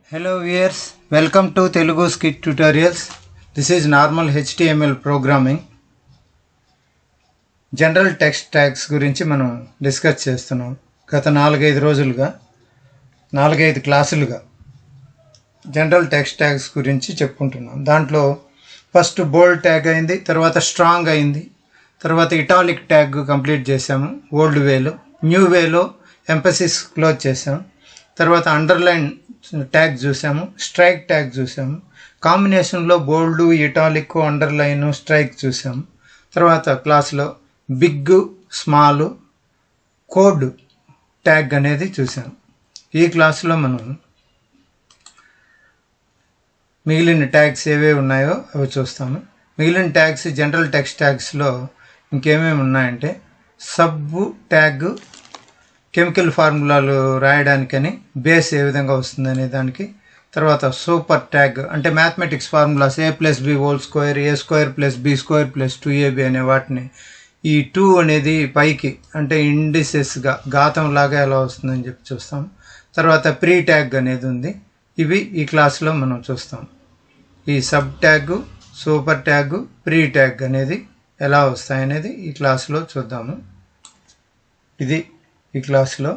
Hello viewers, welcome to Telugu Scit tutorials. This is normal HTML programming. General text tags గురించి మనం discuss చేస్తున్నాం. గత 4-5 రోజులుగా 4-5 క్లాసులుగా general text tags గురించి చెప్పుకుంటున్నాం. దాంట్లో ఫస్ట్ బోల్డ్ ట్యాగ్ అయింది, తర్వాత స్ట్రాంగ్ అయింది, తర్వాత ఇటాలిక్ ట్యాగ్ కంప్లీట్ చేసాము ఓల్డ్ వేలో. న్యూ వేలో ఎంఫసిస్ క్లోజ్ చేసాము. తర్వాత అండర్లైన్ ట్యాగ్ చూసాము, స్ట్రైక్ ట్యాగ్ చూసాము, కాంబినేషన్లో బోల్డ్, ఇటాలిక్, అండర్లైన్, స్ట్రైక్ చూసాము. తర్వాత క్లాస్లో బిగ్, స్మాల్, కోడ్ ట్యాగ్ అనేది చూసాము. ఈ క్లాసులో మనం మిగిలిన ట్యాగ్స్ ఏవేవి ఉన్నాయో అవి చూస్తాము. మిగిలిన ట్యాగ్స్ జనరల్ టెక్స్ట్ ట్యాగ్స్లో ఇంకేమేమి ఉన్నాయంటే సబ్ ట్యాగ్ కెమికల్ ఫార్ములాలు రాయడానికని బేస్ ఏ విధంగా వస్తుందనే దానికి. తర్వాత సూపర్ ట్యాగ్ అంటే mathematics formulas a+b² a²+b² + 2ab అనే వాటిని ఈ 2 అనేది పైకి అంటే ఇండిసెస్గా ఘాతం లాగా ఎలా వస్తుందని చెప్పి చూస్తాం. తర్వాత ప్రీ ట్యాగ్ అనేది ఉంది. ఇవి ఈ క్లాస్లో మనం చూస్తాం. ఈ sub tag, super tag, pre tag అనేది ఎలా వస్తాయనేది ఈ క్లాస్లో చూద్దాము. ఇది ఈ క్లాస్లో.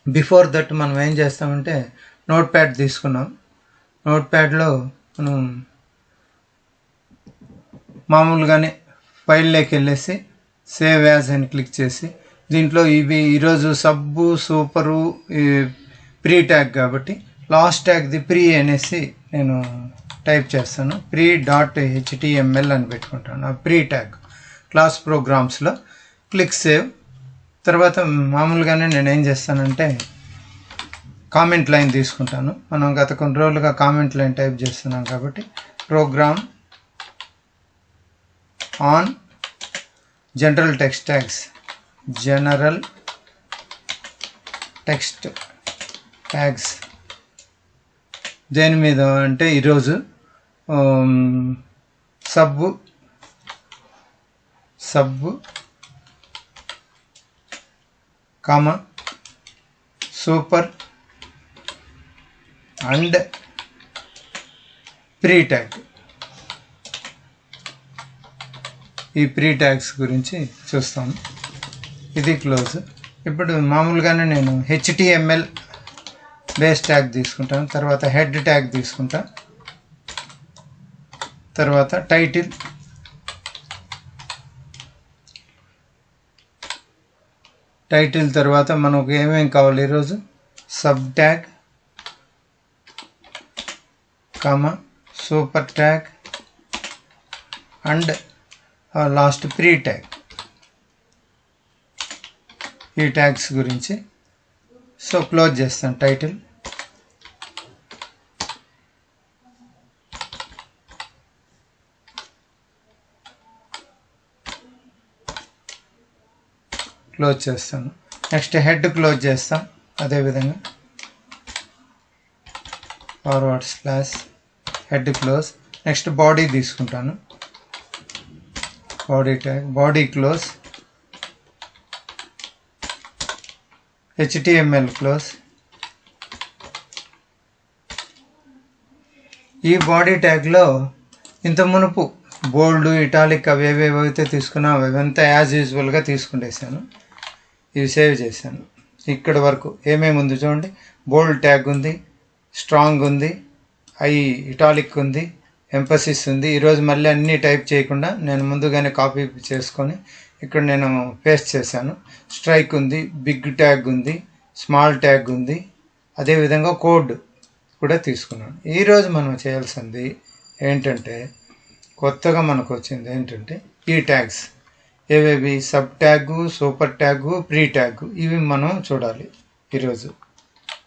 బిఫోర్ దట్ మనం ఏం చేస్తామంటే నోట్ ప్యాడ్ తీసుకున్నాం. నోట్ ప్యాడ్లో మనం మామూలుగానే ఫైల్లోకి వెళ్ళేసి సేవ్ యాజ్ అని క్లిక్ చేసి దీంట్లో ఇవి ఈరోజు సబ్బు, సూపరు, ప్రీ ట్యాగ్ కాబట్టి లాస్ట్ ట్యాగ్ది ప్రీ అనేసి నేను టైప్ చేస్తాను. pre.html అని పెట్టుకుంటాను. ఆ ప్రీ ట్యాగ్ క్లాస్ ప్రోగ్రామ్స్లో క్లిక్ సేవ్. తర్వాత మామూలుగానే నేను ఏం చేస్తానంటే కామెంట్ లైన్ తీసుకుంటాను. మనం గత కొన్ని రోజులుగా కామెంట్ లైన్ టైప్ చేస్తున్నాం కాబట్టి program on general text tags, general text tags దేని మీద అంటే ఈరోజు sub comma super and pre tag. ఈ ప్రీ ట్యాగ్స్ గురించి చూస్తాను. ఇది క్లోజ్. ఇప్పుడు మామూలుగానే నేను HTML బేస్ ట్యాగ్ తీసుకుంటాను. తర్వాత హెడ్ ట్యాగ్ తీసుకుంటా. తర్వాత టైటిల్, తర్వాత మనకు ఏమేమి కావాలి ఈరోజు sub tag, comma super tag and last pre tag. ఈ ట్యాగ్స్ గురించి సో క్లోజ్ చేస్తాను. టైటిల్, క్లోజ్ చేస్తాను. నెక్స్ట్ హెడ్ క్లోజ్ చేస్తాం. అదేవిధంగా forward slash head close. Next body తీసుకుంటాను. Body tag, body close, HTML close. ఈ బాడీ ట్యాగ్లో ఇంత మునుపు బోల్డ్, ఇటాలిక్ అవి ఏవేవైతే తీసుకున్నా అవంతా యాజ్ యూజువల్గా తీసుకుంటేసాను. ఇవి సేవ్ చేశాను. ఇక్కడ వరకు ఏమేమి ఉంది చూడండి. బోల్డ్ ట్యాగ్ ఉంది, స్ట్రాంగ్ ఉంది, ఇటాలిక్ ఉంది, ఎంఫసిస్ ఉంది. ఈరోజు మళ్ళీ అన్నీ టైప్ చేయకుండా నేను ముందుగానే కాపీ చేసుకొని ఇక్కడ నేను పేస్ట్ చేశాను. స్ట్రైక్ ఉంది, బిగ్ ట్యాగ్ ఉంది, స్మాల్ ట్యాగ్ ఉంది, అదేవిధంగా కోడ్ కూడా తీసుకున్నాను. ఈరోజు మనం చేయాల్సింది ఏంటంటే కొత్తగా మనకు వచ్చింది ఏంటంటే ఈ ట్యాగ్స్ ఏవేవి sub tag, super tag, pre tag ఇవి మనం చూడాలి ఈరోజు.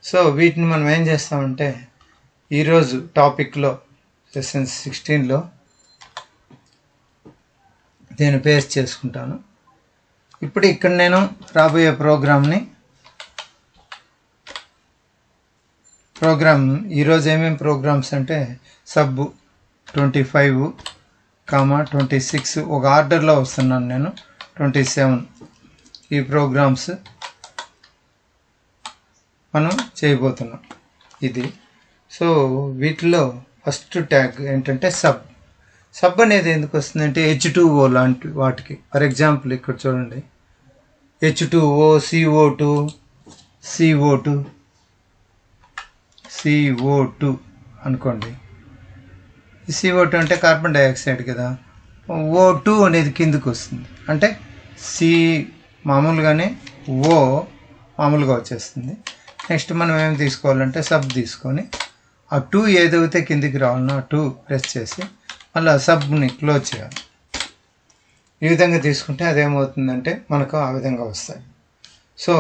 సో వీటిని మనం ఏం చేస్తామంటే ఈరోజు టాపిక్లో Session-16లో నేను పేస్ట్ చేసుకుంటాను. ఇప్పుడు ఇక్కడ నేను రాబోయే ప్రోగ్రామ్ ఈరోజు ఏమేమి ప్రోగ్రామ్స్ అంటే సబ్బు 25, 26 ఒక ఆర్డర్లో వస్తున్నాను నేను. 27 ఈ ప్రోగ్రామ్స్ మనం చేయబోతున్నాం ఇది. సో వీటిలో ఫస్ట్ ట్యాగ్ ఏంటంటే సబ్ అనేది ఎందుకు వస్తుందంటే H2O లాంటి వాటికి. ఫర్ ఎగ్జాంపుల్ ఇక్కడ చూడండి, H2O, CO2 అనుకోండి. ఈ CO2 అంటే కార్బన్ డైఆక్సైడ్ కదా. O2 అనేది కిందికి వస్తుంది, అంటే సి మామూలుగానే O మామూలుగా వచ్చేస్తుంది. నెక్స్ట్ మనం ఏం తీసుకోవాలంటే సబ్ తీసుకొని ఆ 2 ఏదైతే కిందికి రావాలనో ఆ 2 ప్రెస్ చేసి మళ్ళీ సబ్ని క్లోజ్ చేయాలి. ఈ విధంగా తీసుకుంటే అదేమవుతుందంటే మనకు ఆ విధంగా వస్తాయి. సో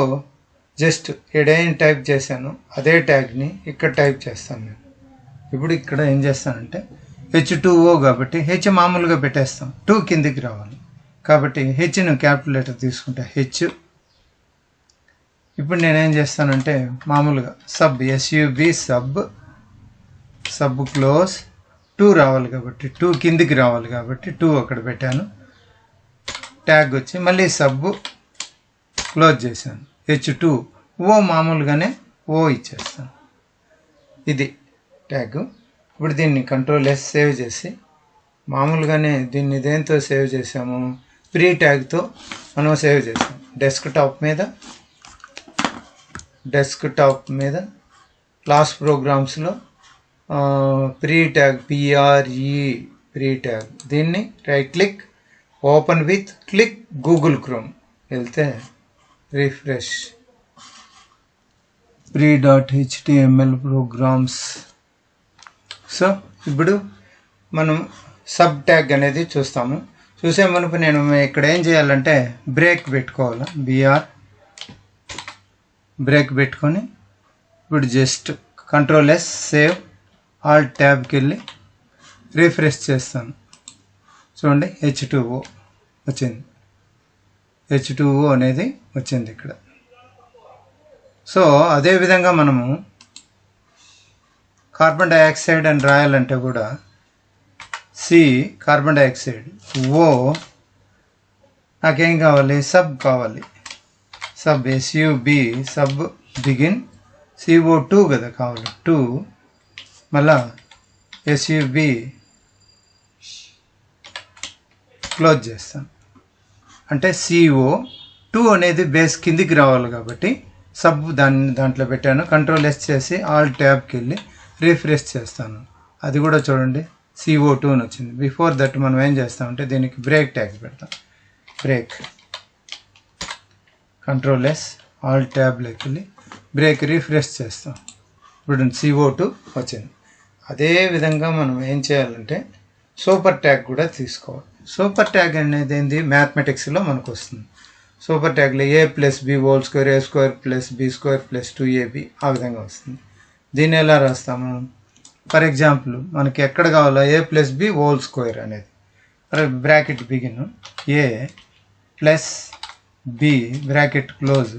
జస్ట్ ఏడైనా టైప్ చేశాను, అదే ట్యాగ్ని ఇక్కడ టైప్ చేస్తాను నేను. ఇప్పుడు ఇక్కడ ఏం చేస్తానంటే H2O కాబట్టి H మామూలుగా పెట్టేస్తాం, 2 కిందికి రావాలి కాబట్టి హెచ్ను క్యాపిటల్ తీసుకుంటే H. ఇప్పుడు నేనేం చేస్తానంటే మామూలుగా సబ్ సబ్ క్లోజ్ 2 రావాలి కాబట్టి 2 కిందికి రావాలి కాబట్టి 2 అక్కడ పెట్టాను. ట్యాగ్ వచ్చి మళ్ళీ సబ్ క్లోజ్ చేశాను, H2O మామూలుగానే O ఇచ్చేస్తాను. ఇది ట్యాగ్. ఇప్పుడు దీన్ని Ctrl+S సేవ్ చేసి మామూలుగానే దీన్ని దేంతో సేవ్ చేసాము, ప్రీ ట్యాగ్తో మనం సేవ్ చేసాం. డెస్క్టాప్ మీద క్లాస్ ప్రోగ్రామ్స్లో ప్రీ ట్యాగ్ ప్రీ ట్యాగ్. దీన్ని right click, open with click Google Chrome వెళ్తే రిఫ్రెష్ pre.html ప్రోగ్రామ్స్. సో ఇప్పుడు మనం సబ్ ట్యాగ్ అనేది చూస్తాము. చూసే మునుపు నేను ఇక్కడ ఏం చేయాలంటే బ్రేక్ పెట్టుకోవాలి, బ్రేక్ పెట్టుకొని ఇప్పుడు జస్ట్ Ctrl+S సేవ్, ఆల్ట్ ట్యాబ్కి వెళ్ళి రిఫ్రెష్ చేస్తాను. చూడండి H2O వచ్చింది, H2O అనేది వచ్చింది ఇక్కడ. సో అదేవిధంగా మనము కార్బన్ డైఆక్సైడ్ అని రాయాలంటే కూడా కార్బన్ డైఆక్సైడ్, O నాకేం కావాలి, సబ్ కావాలి. సబ్ సబ్ బిగిన్, CO2 కదా కావాలి 2, మళ్ళా SUB క్లోజ్ చేస్తాను. అంటే CO2 అనేది బేస్ కిందికి రావాలి కాబట్టి సబ్ దాంట్లో పెట్టాను. Ctrl+S చేసి ఆల్ ట్యాబ్కి వెళ్ళి రిఫ్రెష్ చేస్తాను. అది కూడా చూడండి CO2 అని వచ్చింది. బిఫోర్ దట్ మనం ఏం చేస్తామంటే దీనికి బ్రేక్ ట్యాగ్ పెడతాం. బ్రేక్, Ctrl+S ఆల్ ట్యాబ్లోకి వెళ్ళి బ్రేక్ రిఫ్రెష్ చేస్తాం. ఇప్పుడు CO2 వచ్చింది. అదేవిధంగా మనం ఏం చేయాలంటే సూపర్ ట్యాగ్ కూడా తీసుకోవాలి. సూపర్ ట్యాగ్ అనేది ఏంది, మ్యాథమెటిక్స్లో మనకు వస్తుంది. సూపర్ ట్యాగ్లో A+B² A²+B²+2AB ఆ విధంగా వస్తుంది. దీన్ని ఎలా రాస్తాము, ఫర్ ఎగ్జాంపుల్ మనకి ఎక్కడ కావాలో A+B² అనేది bracket begin, A+B bracket close,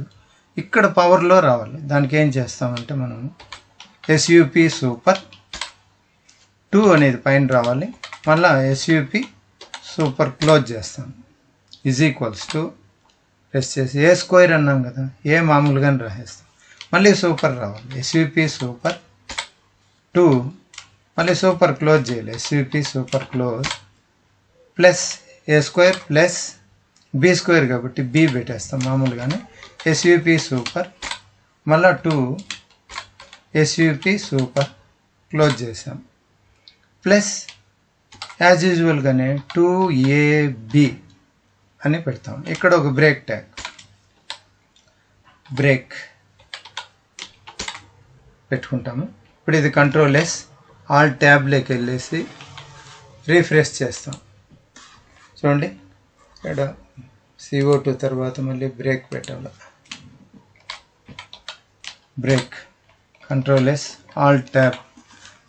ఇక్కడ పవర్లో రావాలి. దానికి ఏం చేస్తామంటే మనం SUP సూపర్ 2 అనేది పైన రావాలి, మళ్ళీ SUP సూపర్ క్లోజ్ చేస్తాం, =2 ప్రెస్ చేసి A² అన్నాం కదా, ఏ మామూలుగానే రాసేస్తాం. మళ్ళీ సూపర్ రావాలి, SUP సూపర్ 2, మళ్ళీ సూపర్ క్లోజ్ చేయాలి, SUP super close plus A² plus B² కాబట్టి B పెట్టేస్తాం మామూలుగానే, SUP సూపర్ మళ్ళీ 2 SUP సూపర్ క్లోజ్ చేసాం ప్లస్ యాజ్ యూజువల్గానే 2AB అని పెడతాం. ఇక్కడ ఒక బ్రేక్ ట్యాగ్, బ్రేక్ పెట్టుకుంటాము. ఇప్పుడు ఇది Ctrl+S ఆల్ ట్యాబ్లోకి వెళ్ళేసి రిఫ్రెష్ చేస్తాం. చూడండి ఇక్కడ CO2 తర్వాత మళ్ళీ బ్రేక్ పెట్టాలి, break Ctrl+S all tab.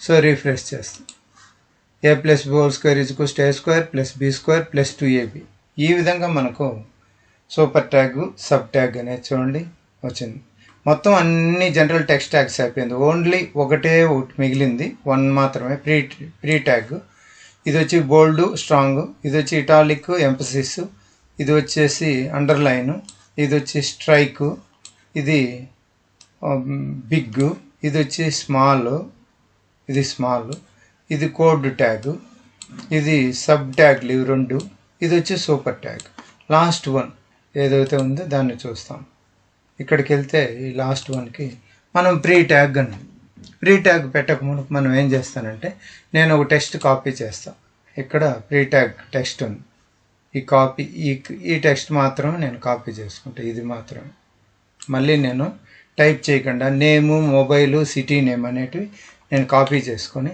So refresh చేస్తాం. A+B² A²+B²+2AB. ఈ విధంగా మనకు సూపర్ ట్యాగ్, సబ్ ట్యాగ్ అనేది చూడండి వచ్చింది. మొత్తం అన్ని జనరల్ టెక్స్ట్ ట్యాగ్స్ అయిపోయింది. ఓన్లీ ఒకటి మిగిలింది, 1 మాత్రమే ప్రీ ట్యాగ్. ఇది వచ్చి బోల్డ్ స్ట్రాంగ్, ఇది వచ్చి ఇటాలిక్ ఎంఫసిస్, ఇది వచ్చేసి అండర్లైన్, ఇది వచ్చి స్ట్రైక్, ఇది బిగ్, ఇది వచ్చి స్మాల్, ఇది స్మాల్, ఇది కోడ్ ట్యాగ్, ఇది సబ్ ట్యాగ్లు ఇవి రెండు, ఇది వచ్చి సూపర్ ట్యాగ్. లాస్ట్ వన్ ఏదైతే ఉందో దాన్ని చూస్తాం. ఇక్కడికి వెళ్తే ఈ లాస్ట్ వన్కి మనం ప్రీ ట్యాగ్ అని, ప్రీ ట్యాగ్ పెట్టకముందు మనం ఏం చేస్తానంటే నేను ఒక టెక్స్ట్ కాపీ చేస్తాను. ఇక్కడ ప్రీ ట్యాగ్ టెక్స్ట్ ఉంది, ఈ టెక్స్ట్ మాత్రమే నేను కాపీ చేసుకుంటాను. ఇది మాత్రమే మళ్ళీ నేను టైప్ చేయకుండా నేము, మొబైలు, సిటీ నేమ్ అనేటివి నేను కాపీ చేసుకొని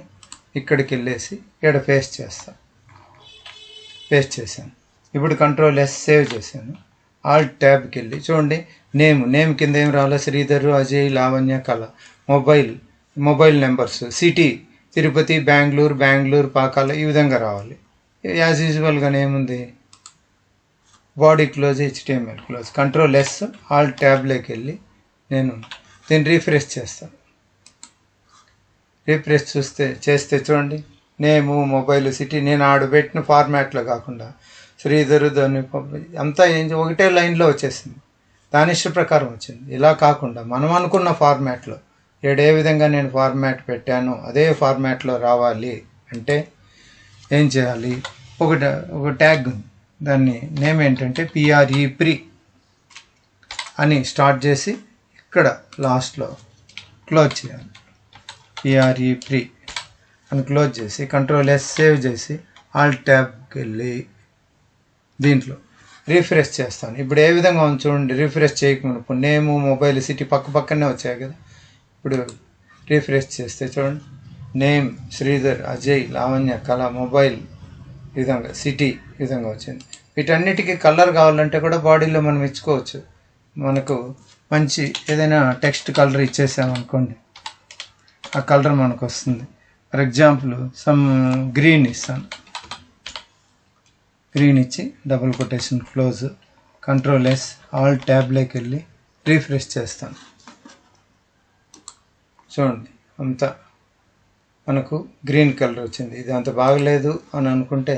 ఇక్కడికి వెళ్ళేసి ఇక్కడ పేస్ట్ చేస్తాను. పేస్ట్ చేశాను. ఇప్పుడు Ctrl+S సేవ్ చేశాను. ఆల్ట్ ట్యాబ్కి వెళ్ళి చూడండి, నేమ్ కింద ఏం రావాలి, Sridhar, Ajay, Lavanya, Kala. Mobile numbers, city Tirupati, Bengaluru, Pakala, ఈ విధంగా రావాలి. యాజ్ యూజువల్గా ఏముంది, body close, HTML close. Ctrl+S alt ట్యాబ్లోకి వెళ్ళి నేను దీన్ని రీఫ్రెష్ చేస్తాను. రీఫ్రెష్ చేస్తే చూడండి, నేము, మొబైల్, సిటీ నేను ఆడబెట్టిన ఫార్మాట్లో కాకుండా శ్రీధరు దాన్ని అంతా ఒకటే లైన్లో వచ్చేసింది, దాని ఇష్ట ప్రకారం వచ్చింది. ఇలా కాకుండా మనం అనుకున్న ఫార్మాట్లో ఏ విధంగా నేను ఫార్మాట్ పెట్టానో అదే ఫార్మాట్లో రావాలి అంటే ఏం చేయాలి, ఒక ట్యాగ్ ఉంది, దాన్ని నేమ్ ఏంటంటే PRE అని స్టార్ట్ చేసి ఇక్కడ లాస్ట్లో క్లోజ్ చేయాలి. PRE అని క్లోజ్ చేసి Ctrl+S సేవ్ చేసి ఆల్ట్ ట్యాబ్కి వెళ్ళి దీంట్లో రీఫ్రెష్ చేస్తాను. ఇప్పుడు ఏ విధంగా ఉంది చూడండి, రీఫ్రెష్ చేయకముందు ఇప్పుడు నేము, మొబైల్, సిటీ పక్కనే వచ్చాయి కదా. ఇప్పుడు రీఫ్రెష్ చేస్తే చూడండి, నేమ్ శ్రీధర్, అజయ్, లావణ్య, కళ, మొబైల్ ఈ విధంగా, సిటీ ఈ విధంగా వచ్చింది. వీటన్నిటికీ కలర్ కావాలంటే కూడా బాడీలో మనం ఇచ్చుకోవచ్చు. మనకు మంచి ఏదైనా టెక్స్ట్ కలర్ ఇచ్చేసామనుకోండి, ఆ కలర్ మనకు వస్తుంది. ఫర్ ఎగ్జాంపుల్ సమ్ గ్రీన్ ఇస్తాను. గ్రీన్ ఇచ్చి double quotation close, Ctrl+S alt ట్యాబ్లోకి వెళ్ళి రీఫ్రెష్ చేస్తాను. చూడండి అంతా మనకు గ్రీన్ కలర్ వచ్చింది. ఇది అంత బాగలేదు అని అనుకుంటే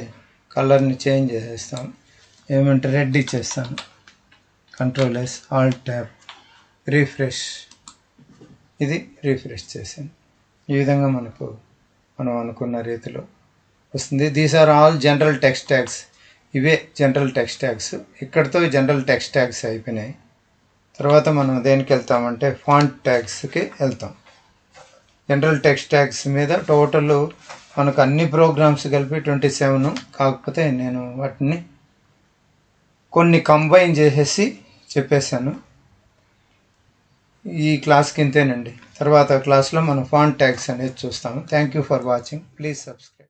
కలర్ని చేంజ్ చేసేస్తాం. ఏమంటే రెడ్ ఇచ్చేస్తాను. Ctrl+S ఆల్ట్ ట్యాబ్ రీఫ్రెష్, ఇది రీఫ్రెష్ చేశాను. ఈ విధంగా మనం అనుకున్న రీతిలో వస్తుంది. These are all general text tags. ఇవే జనరల్ టెక్స్ట్ ట్యాగ్స్. ఇక్కడితో జనరల్ టెక్స్ట్ ట్యాగ్స్ అయిపోయినాయి. తర్వాత మనం దేనికి వెళ్తామంటే ఫాంట్ ట్యాగ్స్కి వెళ్తాం. జనరల్ టెక్స్ట్ ట్యాగ్స్ మీద టోటల్ మనకు అన్ని ప్రోగ్రామ్స్ కలిపి 27. కాకపోతే నేను వాటిని కొన్ని కంబైన్ చేసేసి చెప్పేశాను. ఈ క్లాస్కి ఇంతేనండి. తర్వాత క్లాస్లో మనం ఫాంట్ ట్యాగ్స్ అనేది చూస్తాము. Thank you for watching. Please subscribe.